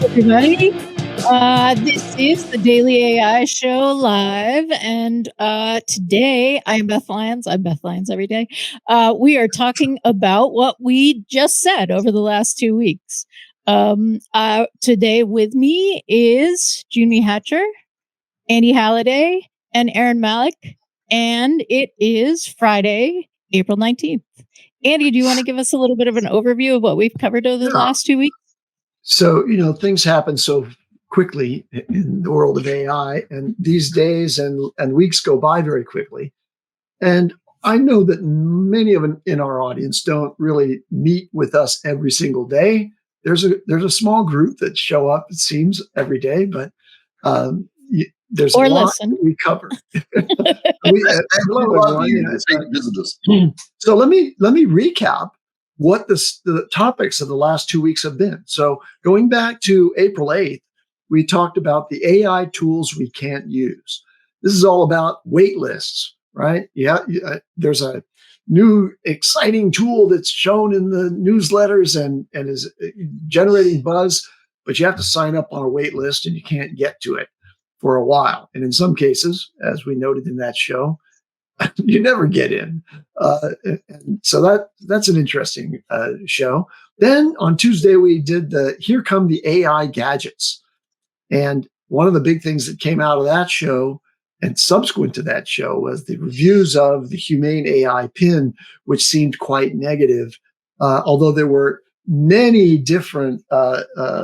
Everybody. This is the Daily AI Show live, and today I'm Beth Lyons. I'm Beth Lyons every day. We are talking about what we just said over the last 2 weeks. Today with me is Jyunmi Hatcher, Andy Halliday, and Eran Malik, and it is Friday, April 19th. Andy, do you want to give us a little bit of an overview of what we've covered over the last 2 weeks? So, things happen so quickly in the world of AI, and these days and weeks go by very quickly. And I know that many of them in our audience don't really meet with us every single day. There's a small group that show up, it seems, every day, but there's Or a lot listen. that we cover. Hello, everyone. It's great to visit us. So let me recap what the topics of the last 2 weeks have been. So going back to April 8th, we talked about the AI tools we can't use. This is all about wait lists, right? Yeah, there's a new exciting tool that's shown in the newsletters and is generating buzz, but you have to sign up on a wait list and you can't get to it for a while. And in some cases, as we noted in that show, you never get in. And so that's an interesting show. Then on Tuesday, we did Here Come the AI Gadgets. And one of the big things that came out of that show and subsequent to that show was the reviews of the Humane AI pin, which seemed quite negative, although there were many different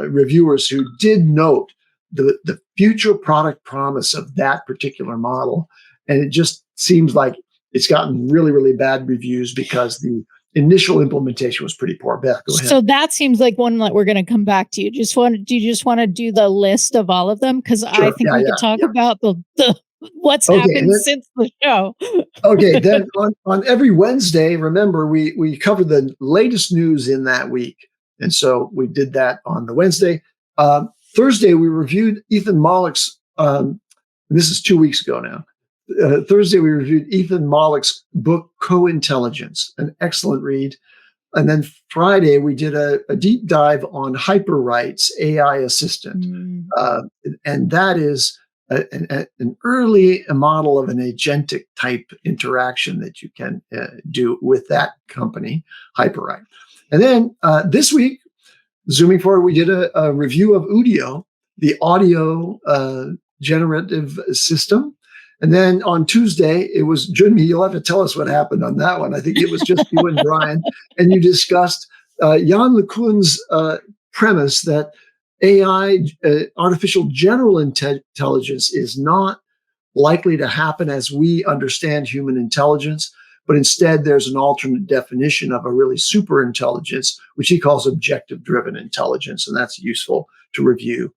reviewers who did note the future product promise of that particular model. And it just seems like it's gotten really, really bad reviews because the initial implementation was pretty poor. Beth, go ahead. So that seems like one that we're going to come back to. Do you just want to do the list of all of them? Because I think we could talk about the what's happened since the show. Okay, then on every Wednesday, remember we covered the latest news in that week, and so we did that on the Wednesday. Thursday, we reviewed Ethan Mollick's. This is 2 weeks ago now. Thursday, we reviewed Ethan Mollick's book, Co-Intelligence, an excellent read. And then Friday, we did a deep dive on HyperWrite's AI assistant. And that is an early model of an agentic type interaction that you can do with that company, HyperWrite. And then this week, zooming forward, we did a review of Udio, the audio generative system. And then on Tuesday, it was Jyunmi. You'll have to tell us what happened on that one. I think it was just you and Brian, and you discussed Yann LeCun's premise that AI, artificial general intelligence, is not likely to happen as we understand human intelligence, but instead there's an alternate definition of a really super intelligence, which he calls objective-driven intelligence, and that's useful to review.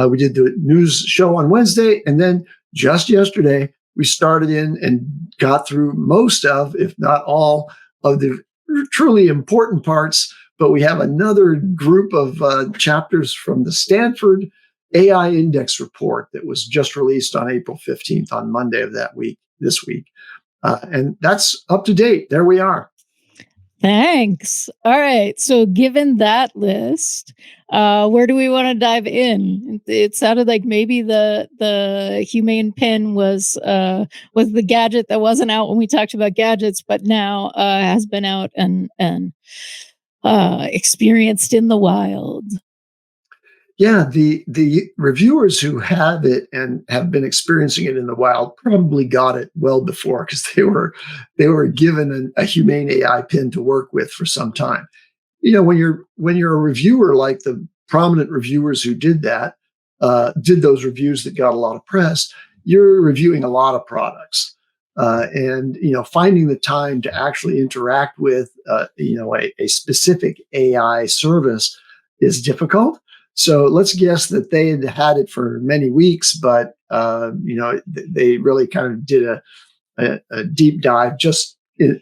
We did the news show on Wednesday, and then just yesterday, we started in and got through most of, if not all, of the truly important parts. But we have another group of chapters from the Stanford AI Index report that was just released on April 15th, on Monday of this week. And that's up to date. There we are. Thanks. All right. So given that list, where do we want to dive in? It sounded like maybe the Humane pin was the gadget that wasn't out when we talked about gadgets, but now has been out and experienced in the wild. Yeah, the reviewers who have it and have been experiencing it in the wild probably got it well before, because they were given a Humane AI pin to work with for some time. When you're a reviewer like the prominent reviewers who did did those reviews that got a lot of press, you're reviewing a lot of products, and finding the time to actually interact with a specific AI service is difficult. So let's guess that they had it for many weeks, but they really kind of did a deep dive just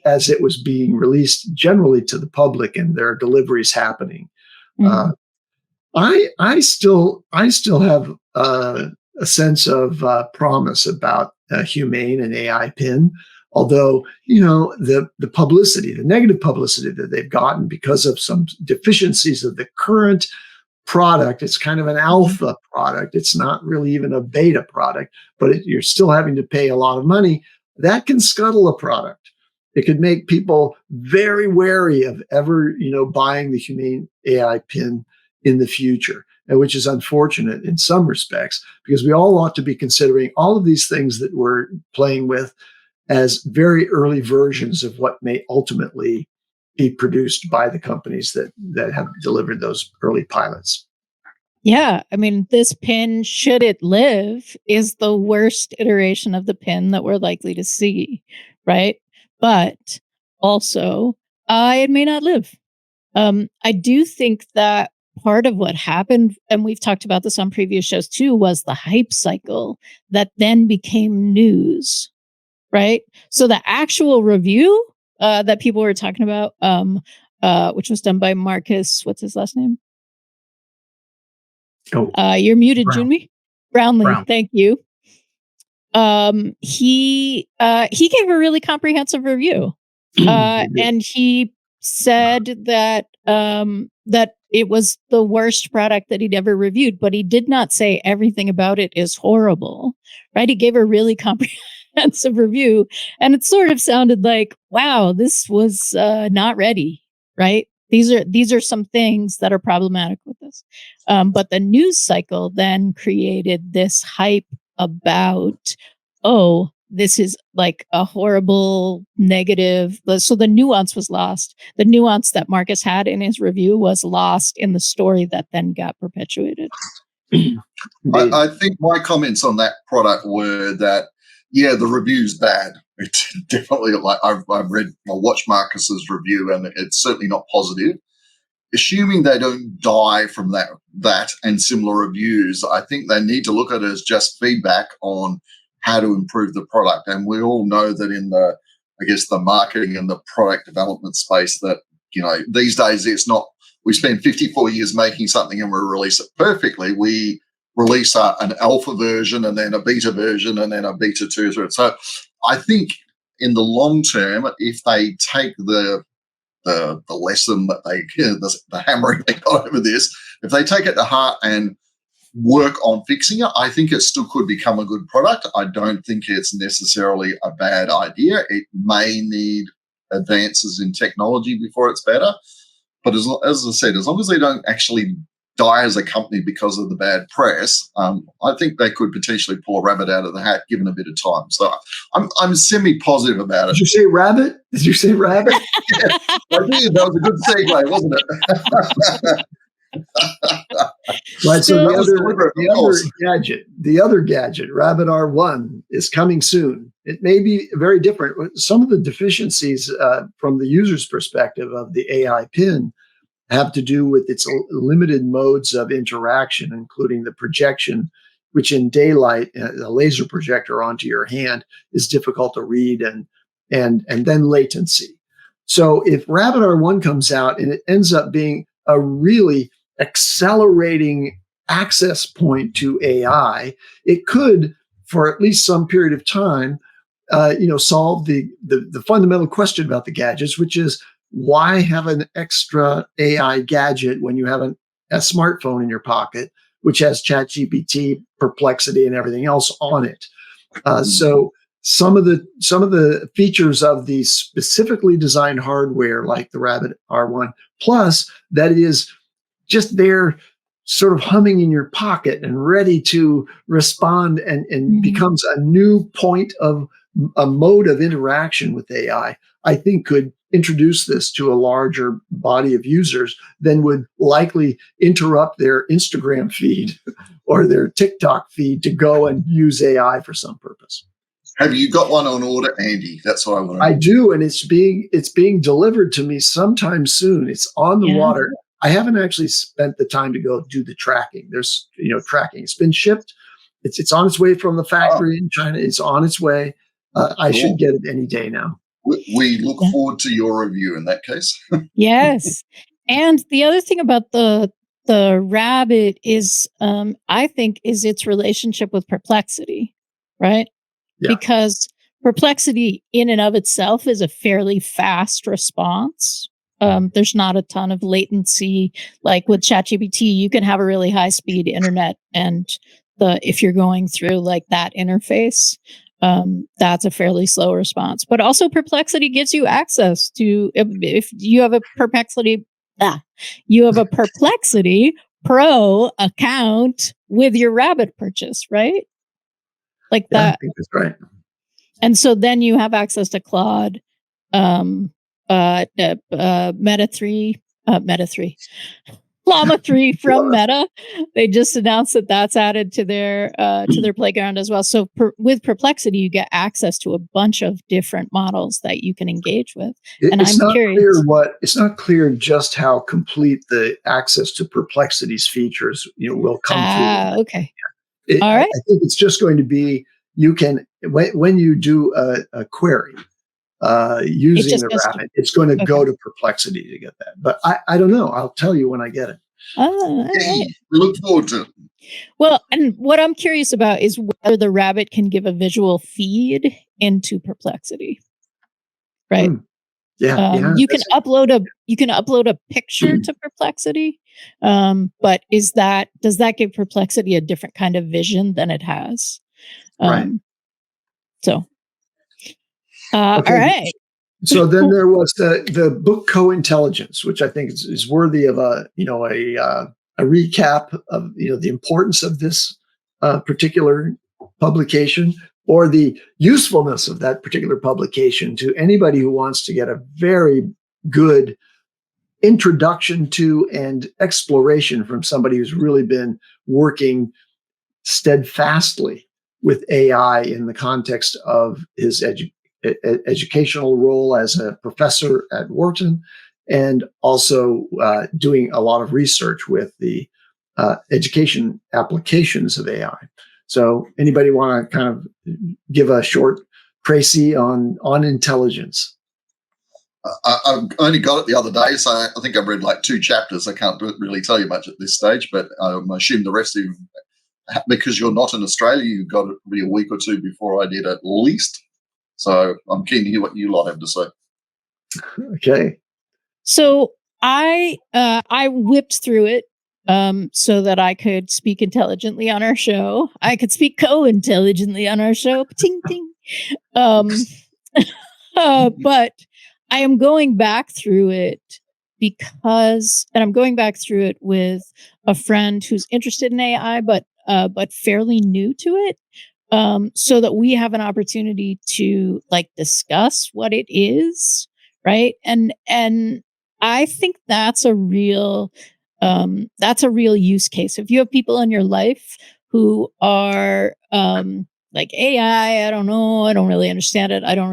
as it was being released generally to the public and there are deliveries happening. Mm-hmm. I still have a sense of promise about Humane and AI pin, although the publicity, the negative publicity that they've gotten because of some deficiencies of the current product. It's kind of an alpha product. It's not really even a beta product, but you're still having to pay a lot of money. That can scuttle a product. It could make people very wary of ever, buying the Humane AI pin in the future, and which is unfortunate in some respects, because we all ought to be considering all of these things that we're playing with as very early versions of what may ultimately be produced by the companies that have delivered those early pilots. Yeah, I mean, this pin, should it live, is the worst iteration of the pin that we're likely to see, right? But also, it may not live. I do think that part of what happened, and we've talked about this on previous shows too, was the hype cycle that then became news, right? So the actual review that people were talking about, which was done by Marcus, what's his last name? You're muted, Jyunmi. Brownlee. Thank you. He gave a really comprehensive review, and he said that that it was the worst product that he'd ever reviewed, but he did not say everything about it is horrible, right? He gave a really comprehensive review, and it sort of sounded like, wow, this was not ready, right? These are some things that are problematic with this. But the news cycle then created this hype about, oh, this is like a horrible negative. So the nuance was lost. The nuance that Marcus had in his review was lost in the story that then got perpetuated. I think my comments on that product were that, yeah, the review's bad. It's definitely, like, I watched Marcus's review, and it's certainly not positive. Assuming they don't die from that and similar reviews, I think they need to look at it as just feedback on how to improve the product. And we all know that in the marketing and the product development space, that, these days it's not, we spend 54 years making something and we release it perfectly. We release an alpha version and then a beta version and then a beta 2. So I think in the long term, if they take the lesson that the hammering they got over this, if they take it to heart and work on fixing it, I think it still could become a good product. I don't think it's necessarily a bad idea. It may need advances in technology before it's better. But as I said, as long as they don't actually die as a company because of the bad press, I think they could potentially pull a rabbit out of the hat given a bit of time. So I'm semi-positive about it. Did you say rabbit? Yeah, I did. That was a good segue, wasn't it? Right. So the other gadget, Rabbit R1, is coming soon. It may be very different. Some of the deficiencies from the user's perspective of the AI pin have to do with its limited modes of interaction, including the projection, which in daylight, a laser projector onto your hand is difficult to read, and then latency. So if Rabbit R1 comes out and it ends up being a really accelerating access point to AI, it could, for at least some period of time, solve the fundamental question about the gadgets, which is, why have an extra AI gadget when you have a smartphone in your pocket, which has ChatGPT, Perplexity, and everything else on it? So some of the features of the specifically designed hardware, like the Rabbit R1 Plus, that is just there, sort of humming in your pocket and ready to respond, and becomes a new point of a mode of interaction with AI, I think could introduce this to a larger body of users than would likely interrupt their Instagram feed or their TikTok feed to go and use AI for some purpose. Have you got one on order, Andy? That's what I want to know. I do, and it's being delivered to me sometime soon. It's on the water. I haven't actually spent the time to go do the tracking. There's tracking. It's been shipped. It's on its way from the factory in China. It's on its way. I should get it any day now. We look forward to your review in that case. Yes. And the other thing about the Rabbit is, I think, is its relationship with Perplexity, right? Yeah. Because Perplexity in and of itself is a fairly fast response, there's not a ton of latency. Like with ChatGPT, you can have a really high speed internet, and if you're going through like that interface, that's a fairly slow response. But also, Perplexity gives you access to if you have a Perplexity Pro account with your Rabbit purchase, right? Like Yeah, that. I think that's right. And so then you have access to Claude, Meta 3, Llama 3 from Meta. They just announced that that's added to their playground as well. So with Perplexity, you get access to a bunch of different models that you can engage with. And It's I'm not curious. it's not clear just how complete the access to Perplexity's features will come through. Okay. All right. I think it's just going to be you can when you do a query using the Rabbit, it's going to go to Perplexity to get that. But I don't know. I'll tell you when I get it. Right. We look forward to it. Well, and what I'm curious about is whether the Rabbit can give a visual feed into Perplexity, right? Yeah. You can upload a picture to Perplexity, but does that give Perplexity a different kind of vision than it has? Right. So, all right. So then there was the book Co-Intelligence, which I think is worthy of a recap of the importance of this particular publication, or the usefulness of that particular publication to anybody who wants to get a very good introduction to and exploration from somebody who's really been working steadfastly with AI in the context of his educational role as a professor at Wharton, and also doing a lot of research with the education applications of AI. So anybody want to kind of give a short précis on intelligence? I only got it the other day, so I think I've read like 2 chapters. I can't really tell you much at this stage, but I assume the rest of you, because you're not in Australia, you got it probably a week or 2 before I did at least. So I'm keen to hear what you lot have to say. Okay. So I whipped through it so that I could speak intelligently on our show. I could speak co-intelligently on our show. Ting ting. But I am going back through it I'm going back through it with a friend who's interested in AI, but fairly new to it. So that we have an opportunity to like discuss what it is, right? And I think that's a real use case. If you have people in your life who are like AI, I don't know, I don't really understand it. I don't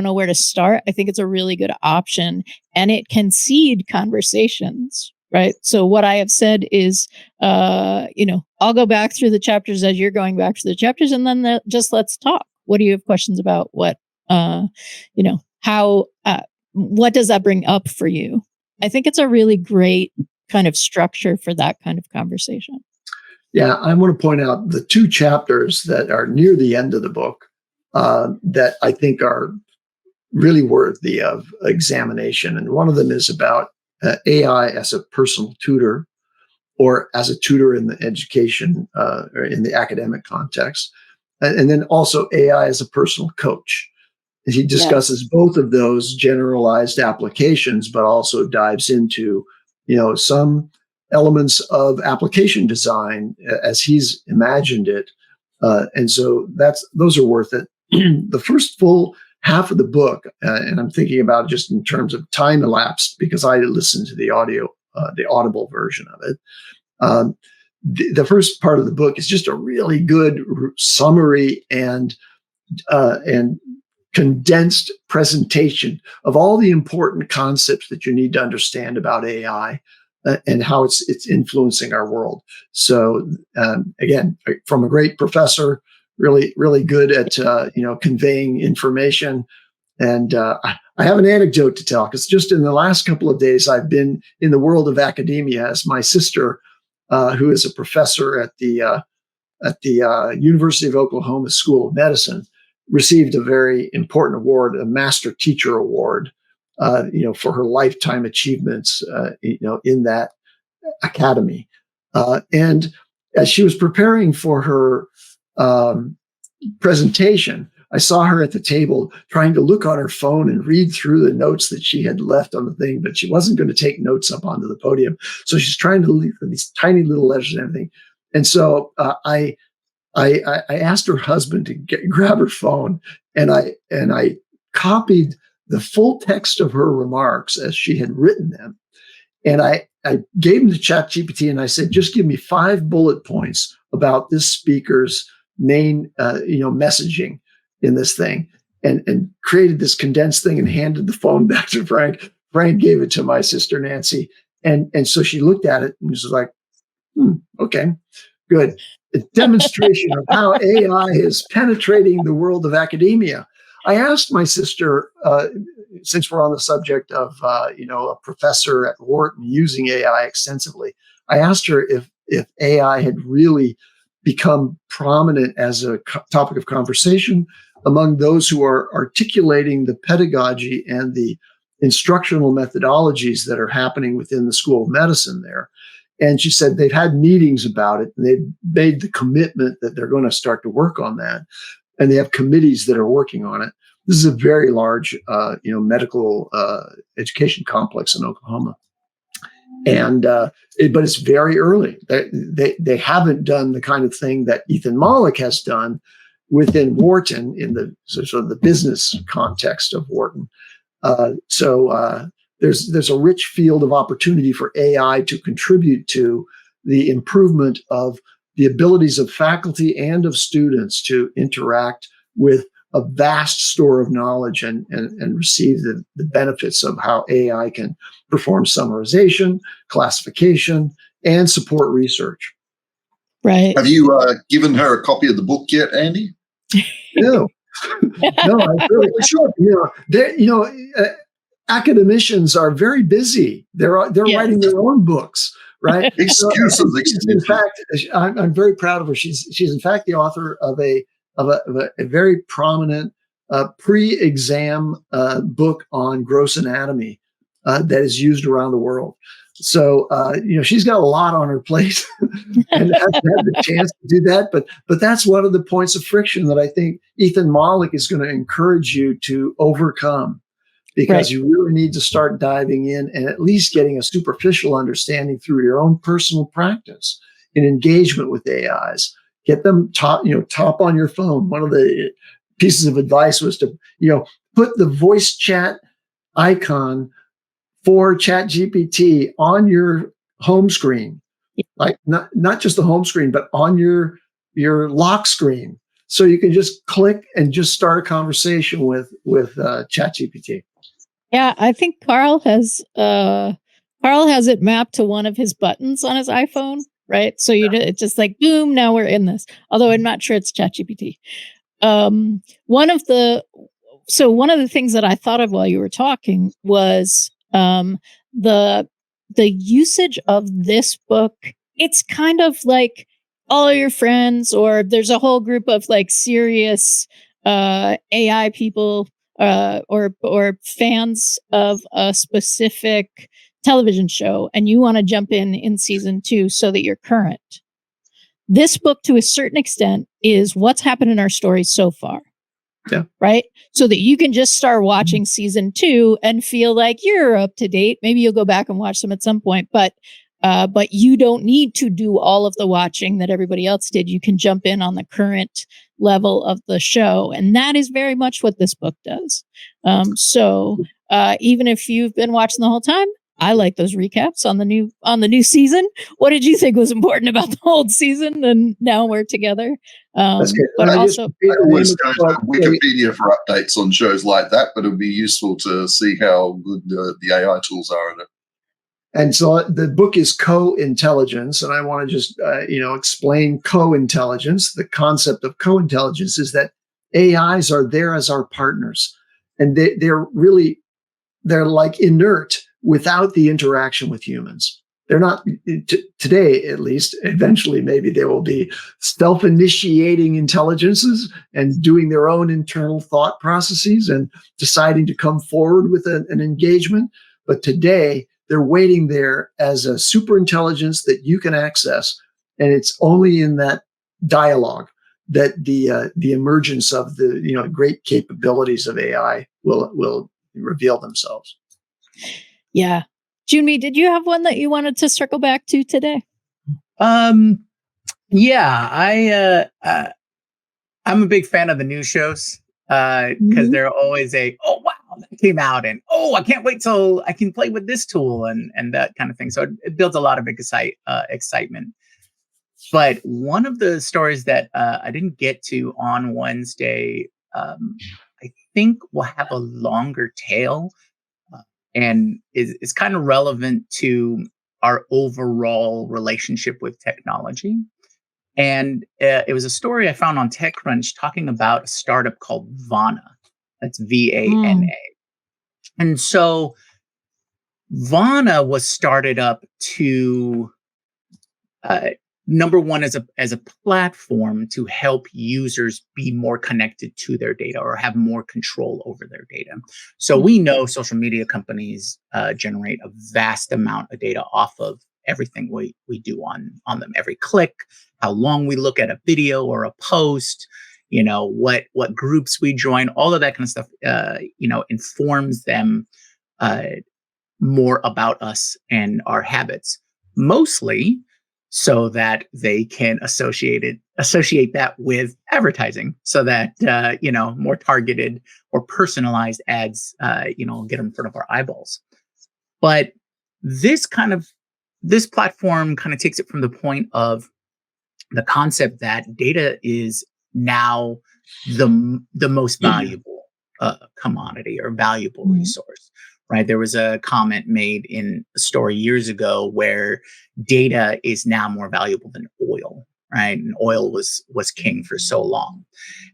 know where to start. I think it's a really good option, and it can seed conversations. Right. So what I have said is, I'll go back through the chapters as you're going back through the chapters, and then just let's talk. What do you have questions about? What does that bring up for you? I think it's a really great kind of structure for that kind of conversation. Yeah, I want to point out the 2 chapters that are near the end of the book that I think are really worthy of examination. And one of them is about AI as a personal tutor, or as a tutor in the education or in the academic context. And then also AI as a personal coach. And he discusses both of those generalized applications, but also dives into, some elements of application design as he's imagined it. And so those are worth it. The first full half of the book, and I'm thinking about just in terms of time elapsed, because I listened to the audible version of it. The first part of the book is just a really good summary and condensed presentation of all the important concepts that you need to understand about AI and how it's influencing our world. So again, from a great professor, really, really good at conveying information. And I have an anecdote to tell, because just in the last couple of days, I've been in the world of academia as my sister, who is a professor at the University of Oklahoma School of Medicine, received a very important award, a Master Teacher Award, for her lifetime achievements, in that academy. And as she was preparing for her presentation, I saw her at the table trying to look on her phone and read through the notes that she had left on the thing, but she wasn't going to take notes up onto the podium. So she's trying to leave these tiny little letters and everything. And so I asked her husband to grab her phone, and I copied the full text of her remarks as she had written them. And I gave him to ChatGPT, and I said, just give me 5 bullet points about this speaker's main, messaging in this thing, and created this condensed thing and handed the phone back to Frank. Frank gave it to my sister, Nancy. And so she looked at it and was like, okay, good. A demonstration of how AI is penetrating the world of academia. I asked my sister, since we're on the subject of, a professor at Wharton using AI extensively, I asked her if AI had really become prominent as a topic of conversation among those who are articulating the pedagogy and the instructional methodologies that are happening within the School of Medicine there. And she said they've had meetings about it, and they've made the commitment that they're going to start to work on that. And they have committees that are working on it. This is a very large, medical education complex in Oklahoma. And but it's very early. They haven't done the kind of thing that Ethan Mollick has done within Wharton in the sort of the business context of Wharton. There's a rich field of opportunity for AI to contribute to the improvement of the abilities of faculty and of students to interact with a vast store of knowledge and receive the benefits of how AI can perform summarization, classification, and support research. Right. Have you given her a copy of the book yet, Andy? No, I really should. Academicians are very busy. They're writing their own books, right? Excuses. In fact, I'm very proud of her. She's in fact the author of a very prominent pre-exam book on gross anatomy that is used around the world. So she's got a lot on her plate and hasn't had the chance to do that. But that's one of the points of friction that I think Ethan Mollick is going to encourage you to overcome, because you really need to start diving in and at least getting a superficial understanding through your own personal practice in engagement with AIs. Get them top on your phone. One of the pieces of advice was to, put the voice chat icon for ChatGPT on your home screen, like not just the home screen, but on your lock screen, so you can just click and just start a conversation with ChatGPT. Yeah, I think Carl has it mapped to one of his buttons on his iPhone, right? So it's just like boom, now we're in this. Although I'm not sure it's ChatGPT. One of the things that I thought of while you were talking was the usage of this book. It's kind of like all your friends, or there's a whole group of like serious AI people or fans of a specific television show, and you want to jump in season 2 so that you're current. This book, to a certain extent, is what's happened in our story so far. Yeah. Right. So that you can just start watching season 2 and feel like you're up to date. Maybe you'll go back and watch them at some point, but you don't need to do all of the watching that everybody else did. You can jump in on the current level of the show. And that is very much what this book does. So even if you've been watching the whole time, I like those recaps on the new season. What did you think was important about the old season? And now we're together. That's good. But also, I always go to Wikipedia for updates on shows like that, but it would be useful to see how good the AI tools are in it. And so the book is Co-Intelligence, and I want to just explain co-intelligence. The concept of co-intelligence is that AIs are there as our partners, and they're like inert without the interaction with humans. They're not today, at least. Eventually, maybe they will be self-initiating intelligences and doing their own internal thought processes and deciding to come forward with an engagement. But today, they're waiting there as a super intelligence that you can access, and it's only in that dialogue that the emergence of the great capabilities of AI will reveal themselves. Yeah. Jyunmi, did you have one that you wanted to circle back to today? Yeah, I'm a big fan of the news shows because they're always oh wow, that came out, and oh, I can't wait till I can play with this tool and that kind of thing. So it builds a lot of excitement. But one of the stories that I didn't get to on Wednesday, I think will have a longer tail and is kind of relevant to our overall relationship with technology. And it was a story I found on TechCrunch talking about a startup called Vana. That's Vana. And so Vana was started up to number one, as a platform to help users be more connected to their data or have more control over their data. So we know social media companies generate a vast amount of data off of everything we do on them. Every click, how long we look at a video or a post, what groups we join, all of that kind of stuff, informs them more about us and our habits. Mostly so that they can associate that with advertising, so that more targeted or personalized ads get them in front of our eyeballs. But this platform kind of takes it from the point of the concept that data is now the most valuable commodity or valuable resource. Right. There was a comment made in a story years ago where data is now more valuable than oil. Right. And oil was king for so long.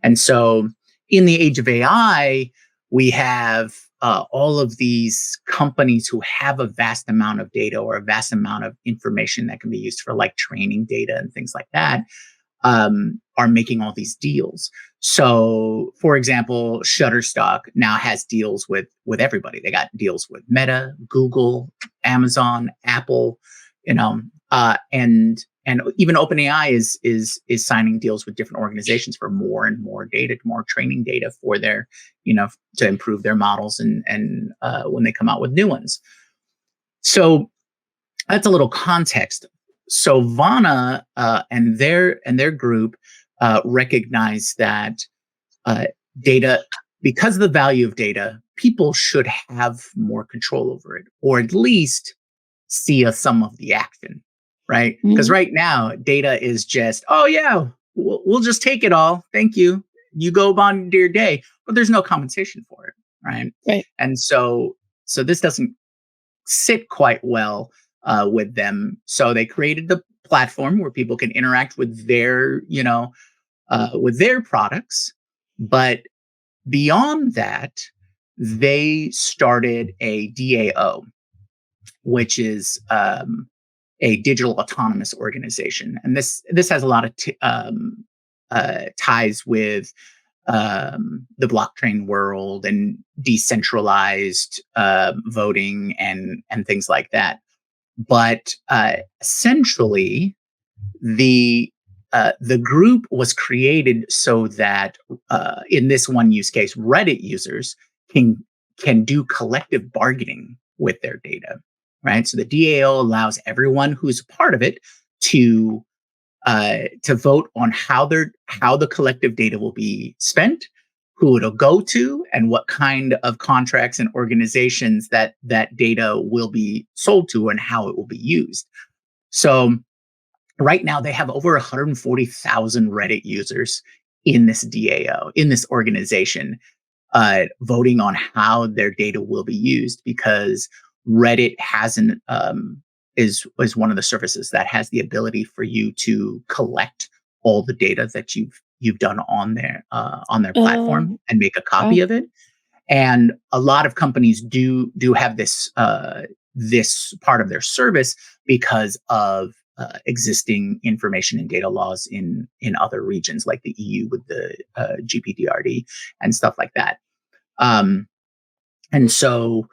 And so in the age of AI, we have all of these companies who have a vast amount of data or a vast amount of information that can be used for like training data and things like that, are making all these deals. So, for example, Shutterstock now has deals with everybody. They got deals with Meta, Google, Amazon, Apple, and even OpenAI is signing deals with different organizations for more and more data, more training data for their, to improve their models and when they come out with new ones. So that's a little context. So Vana and their group recognize that data, because of the value of data, people should have more control over it, or at least see some of the action, right? Because right now, data is just, oh yeah, we'll just take it all. Thank you. You go on to your day, but there's no compensation for it, right? Right. And so this doesn't sit quite well with them. So they created the platform where people can interact with their, with their products. But beyond that, they started a DAO, which is a digital autonomous organization. And this has a lot of ties with the blockchain world and decentralized voting and things like that. But essentially, the group was created so that in this one use case, Reddit users can do collective bargaining with their data, right? So the DAO allows everyone who's a part of it to vote on how the collective data will be spent, who it'll go to, and what kind of contracts and organizations that data will be sold to and how it will be used. So right now they have over 140,000 Reddit users in this DAO, in this organization, voting on how their data will be used, because Reddit is one of the services that has the ability for you to collect all the data that you've done on their platform and make a copy of it. And a lot of companies do have this this part of their service because of existing information and data laws in other regions, like the EU with the GPDRD and stuff like that. And so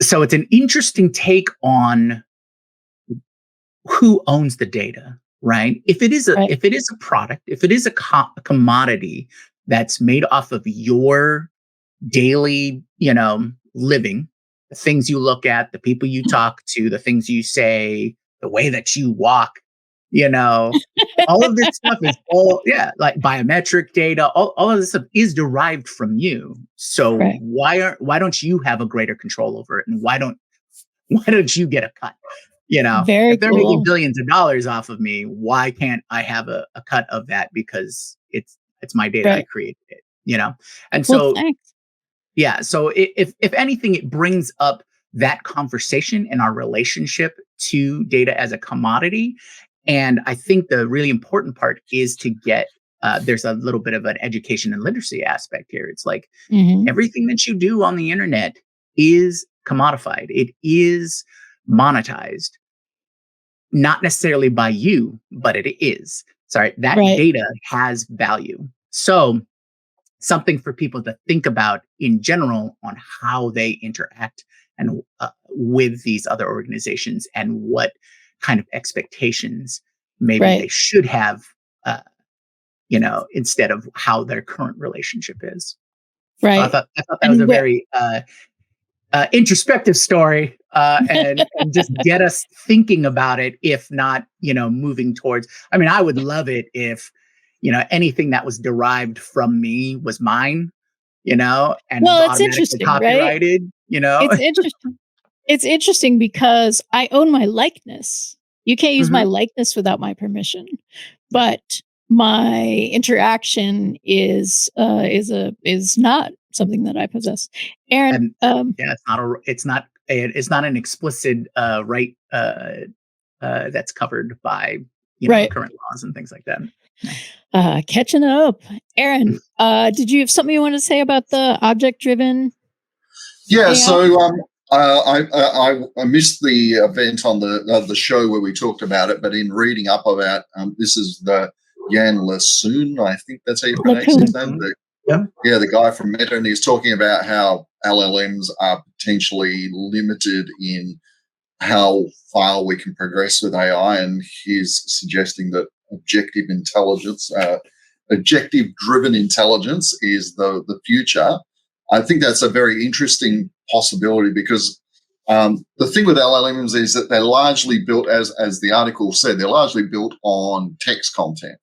it's an interesting take on who owns the data, right? If it is a product, if it is a commodity that's made off of your daily, living, the things you look at, the people you talk to, the things you say, the way that you walk, all of this stuff is like biometric data. All of this stuff is derived from you. So why don't you have a greater control over it? And why don't you get a cut? If they're making billions of dollars off of me, why can't I have a cut of that? Because it's my data, I created it, And so, so if anything, it brings up that conversation and our relationship to data as a commodity. And I think the really important part is to get, there's a little bit of an education and literacy aspect here. It's like everything that you do on the internet is commodified. It is monetized, not necessarily by you, but it is. That data has value. So something for people to think about in general on how they interact and with these other organizations and what kind of expectations maybe they should have, instead of how their current relationship is. Right. So I thought that was a very introspective story, and just get us thinking about it, if not, moving towards. I mean, I would love it if, anything that was derived from me was mine, and it's interesting, copyrighted, It's interesting. It's interesting because I own my likeness. You can't use my likeness without my permission, but my interaction is not something that I possess. Eran, it's not an explicit right that's covered by current laws and things like that. Catching up, Eran. Did you have something you want to say about the object-driven? Yeah, AI? so I missed the event on the show where we talked about it, but in reading up about this is the Yan LeCun, I think that's how you pronounce his name. The guy from Meta, and he's talking about how LLMs are potentially limited in how far we can progress with AI, and he's suggesting that objective-driven intelligence is the future. I think that's a very interesting possibility because the thing with LLMs is that they're largely built, as the article said, they're largely built on text content.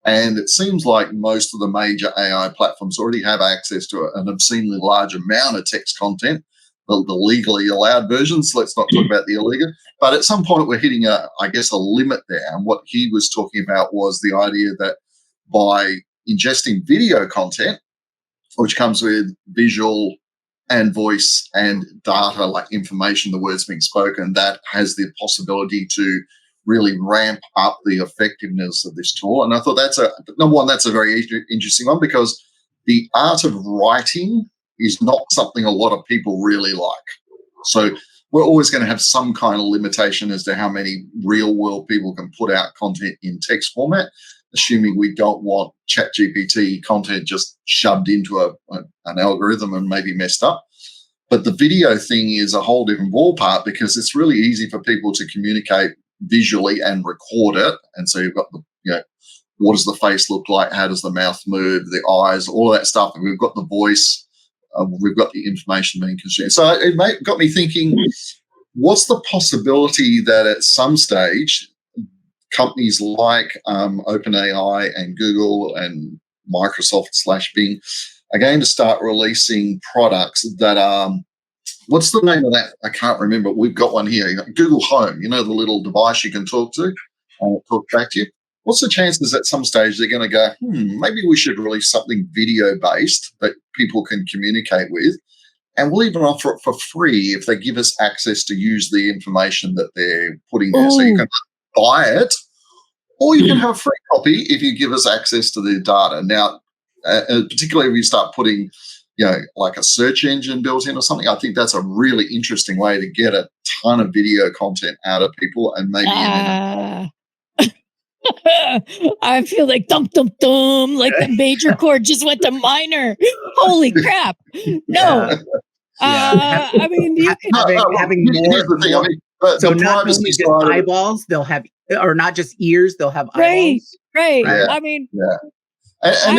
And it seems like most of the major AI platforms already have access to an obscenely large amount of text content, the legally allowed versions. Let's not talk about the illegal. But at some point, we're hitting a limit there. And what he was talking about was the idea that by ingesting video content, which comes with visual and voice and data, like information, the words being spoken, that has the possibility to really ramp up the effectiveness of this tool. And I thought that's a very interesting one, because the art of writing is not something a lot of people really like. So we're always going to have some kind of limitation as to how many real world people can put out content in text format, assuming we don't want ChatGPT content just shoved into an algorithm and maybe messed up. But the video thing is a whole different ballpark, because it's really easy for people to communicate visually and record it. And so you've got what does the face look like? How does the mouth move? The eyes, all of that stuff. And we've got the voice. We've got the information being consumed. So it got me thinking, what's the possibility that at some stage companies like OpenAI and Google and Microsoft / Bing are going to start releasing products that are, what's the name of that? I can't remember. We've got one here. Google Home, the little device you can talk to and it talks back to you. What's the chances at some stage they're going to go, maybe we should release something video-based that people can communicate with, and we'll even offer it for free if they give us access to use the information that they're putting there. So you can buy it, or you can have a free copy if you give us access to the data. Now, particularly if you start putting like a search engine built in or something. I think that's a really interesting way to get a ton of video content out of people, and maybe I feel like dum dum dum, like the major chord just went to minor. Holy crap! No, I mean, you can having more. So not only just eyeballs, they'll have, or not just ears, they'll have eyeballs. Right. Yeah. I mean, I'm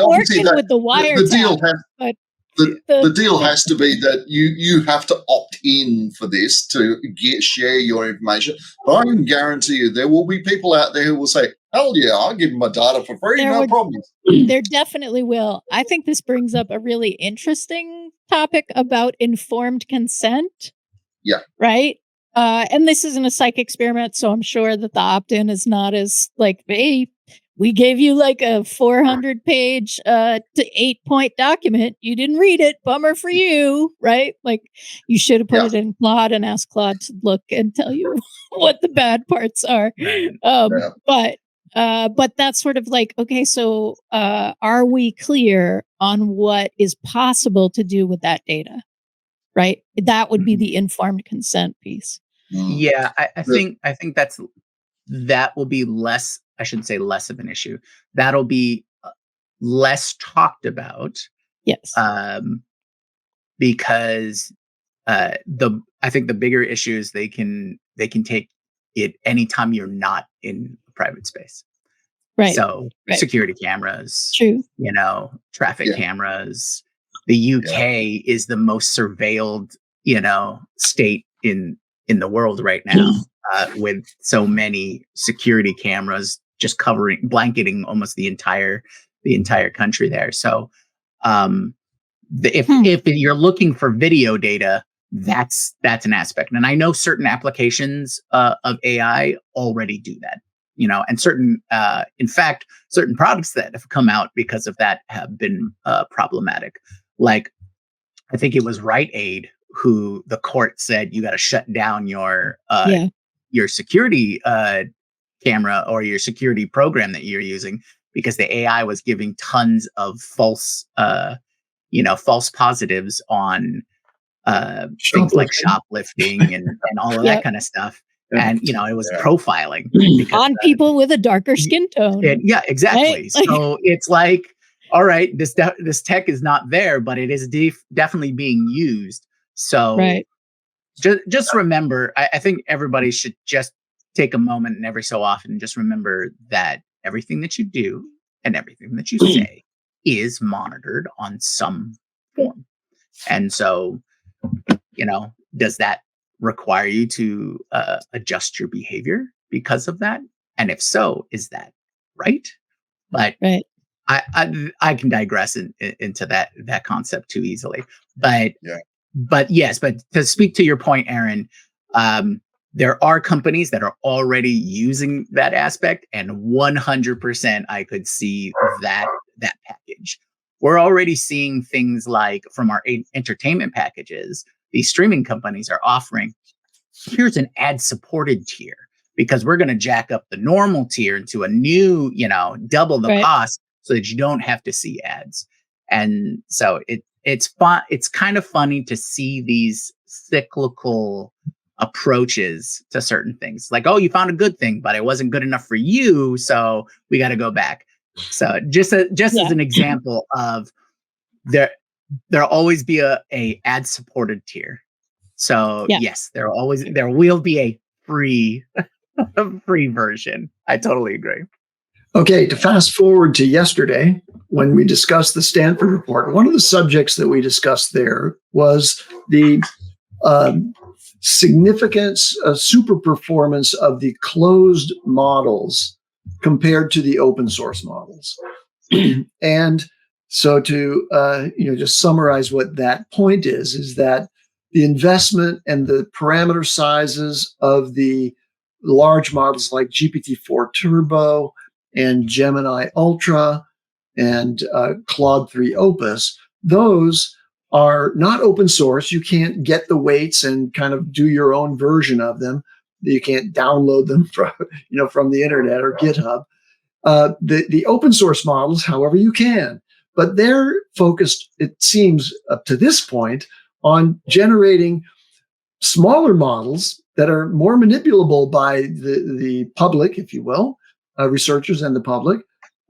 working with the wiretap, but the deal has to be that you have to opt in for this to share your information. But I can guarantee you there will be people out there who will say, hell yeah, I'll give them my data for free, no problem. There definitely will. I think this brings up a really interesting topic about informed consent. Yeah. Right? And this isn't a psych experiment, so I'm sure that the opt-in is not as like, hey, we gave you like a 400-page to 8-point document. You didn't read it. Bummer for you, right? Like you should have put it in Claude and asked Claude to look and tell you what the bad parts are. But that's sort of like, okay, so are we clear on what is possible to do with that data? Right? That would be the informed consent piece. Yeah, I think that will be less. I shouldn't say less of an issue. That'll be less talked about. Yes. Because I think the bigger issue is they can take it anytime you're not in a private space. Right. So security cameras. True. Traffic cameras. The UK is the most surveilled, state in the world right now, with so many security cameras just blanketing almost the entire country there. So, if you're looking for video data, that's an aspect. And I know certain applications of AI already do that. And certain products that have come out because of that have been problematic. Like, I think it was Rite Aid who the court said you got to shut down your security camera or your security program that you're using because the AI was giving tons of false positives on things like shoplifting and all of that kind of stuff. And, it was profiling on people with a darker skin tone. Yeah, exactly. Right? So it's like, all right, this tech is not there, but it is definitely being used. So just remember, I think everybody should just take a moment and every so often just remember that everything that you do and everything that you say is monitored on some form. And so, does that require you to adjust your behavior because of that? And if so, is that right? But I can digress into that concept too easily. But yes, but to speak to your point, Eran, there are companies that are already using that aspect, and 100% I could see that package. We're already seeing things like from our entertainment packages, these streaming companies are offering, here's an ad-supported tier because we're going to jack up the normal tier into a new, double the cost so that you don't have to see ads. And so it's fun. It's kind of funny to see these cyclical approaches to certain things. Like, oh, you found a good thing, but it wasn't good enough for you, so we got to go back. So just as an example of there'll always be a ad supported tier. So yes, there will be a free version. I totally agree. Okay, to fast forward to yesterday when we discussed the Stanford report, one of the subjects that we discussed there was the significance, super performance of the closed models compared to the open source models. And so to just summarize what that point is that the investment and the parameter sizes of the large models like GPT-4 Turbo and Gemini Ultra and Claude 3 Opus, those are not open source. You can't get the weights and kind of do your own version of them. You can't download them from the internet or GitHub. The open source models, however, you can. but they're focused, it seems, up to this point, on generating smaller models that are more manipulable by the public, if you will, researchers and the public,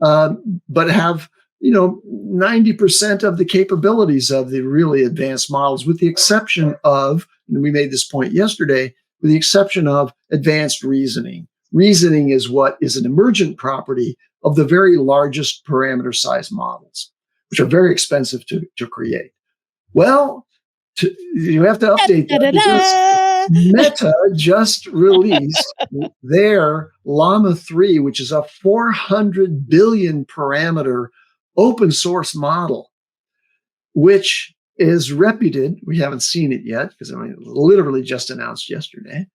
but have 90% of the capabilities of the really advanced models, with the exception of, and we made this point yesterday, with the exception of advanced reasoning. Reasoning is what is an emergent property of the very largest parameter size models, which are very expensive to create. Well, you have to update that because Meta just released their Llama 3, which is a 400 billion parameter open source model, which is reputed. We haven't seen it yet because it literally just announced yesterday.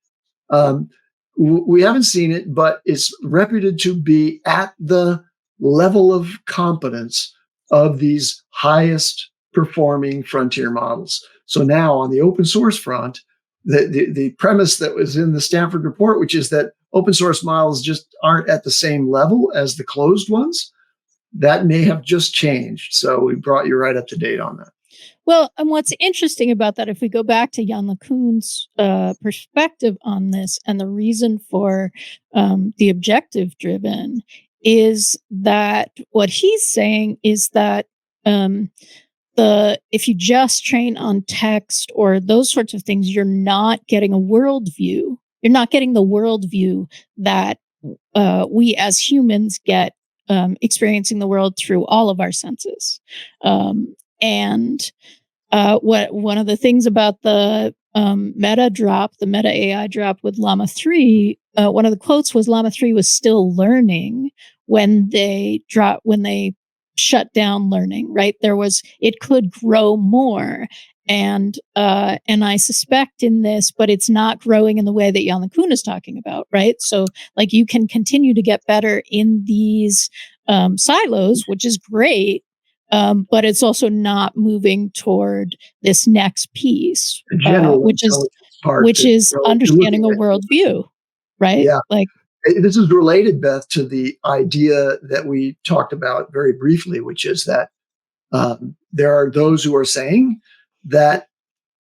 We haven't seen it, but it's reputed to be at the level of competence of these highest performing frontier models. So now on the open source front, the premise that was in the Stanford report, which is that open source models just aren't at the same level as the closed ones, that may have just changed. So we brought you right up to date on that. Well, and what's interesting about that, if we go back to Jan LeCun's perspective on this, and the reason for the objective driven, is that what he's saying is that if you just train on text or those sorts of things, you're not getting a worldview. You're not getting the worldview that we as humans get, experiencing the world through all of our senses. And one of the things about the Meta AI drop with Llama 3, one of the quotes was Llama 3 was still learning when they shut down learning, right? It could grow more. And I suspect in this, but it's not growing in the way that Jan LeCun is talking about, right? So like you can continue to get better in these silos, which is great. But it's also not moving toward this next piece, which is understanding a worldview, right? Yeah. Like this is related, Beth, to the idea that we talked about very briefly, which is that there are those who are saying that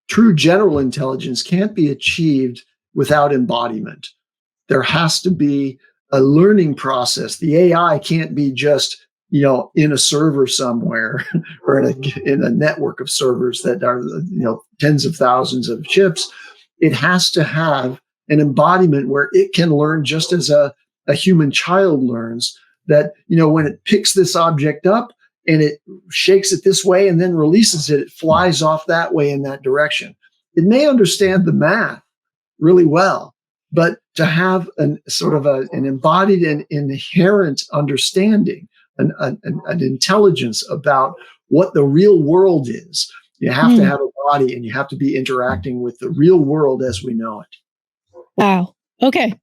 true general intelligence can't be achieved without embodiment. There has to be a learning process. The AI can't be just in a server somewhere or in a network of servers that are, tens of thousands of chips. It has to have an embodiment where it can learn just as a human child learns, that, when it picks this object up and it shakes it this way and then releases it, it flies off that way in that direction. It may understand the math really well, but to have an embodied and inherent understanding, an intelligence about what the real world is, you have to have a body and you have to be interacting with the real world as we know it. Wow. Okay.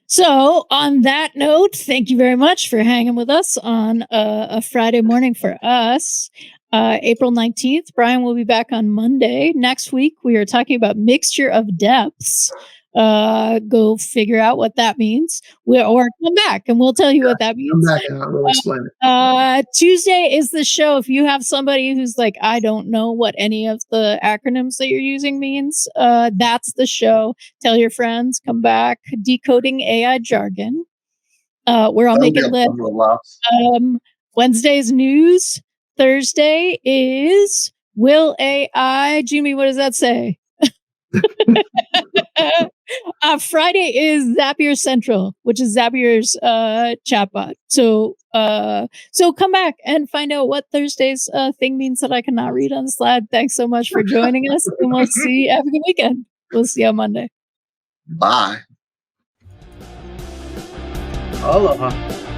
So on that note, thank you very much for hanging with us on a Friday morning for us. April 19th, Brian will be back on Monday. Next week, we are talking about mixture of depths. Go figure out what that means, or come back and we'll tell you what that means. Come back and we'll explain it. Tuesday is the show. If you have somebody who's like, I don't know what any of the acronyms that you're using means, that's the show. Tell your friends, come back. Decoding AI jargon. We're all making lists. Wednesday's news. Thursday is Will AI. Jyunmi, what does that say? Friday is Zapier Central, which is Zapier's chatbot. So come back and find out what Thursday's thing means that I cannot read on the slide. Thanks so much for joining us, and we'll see. Have a good weekend. We'll see you on Monday. Bye. Aloha.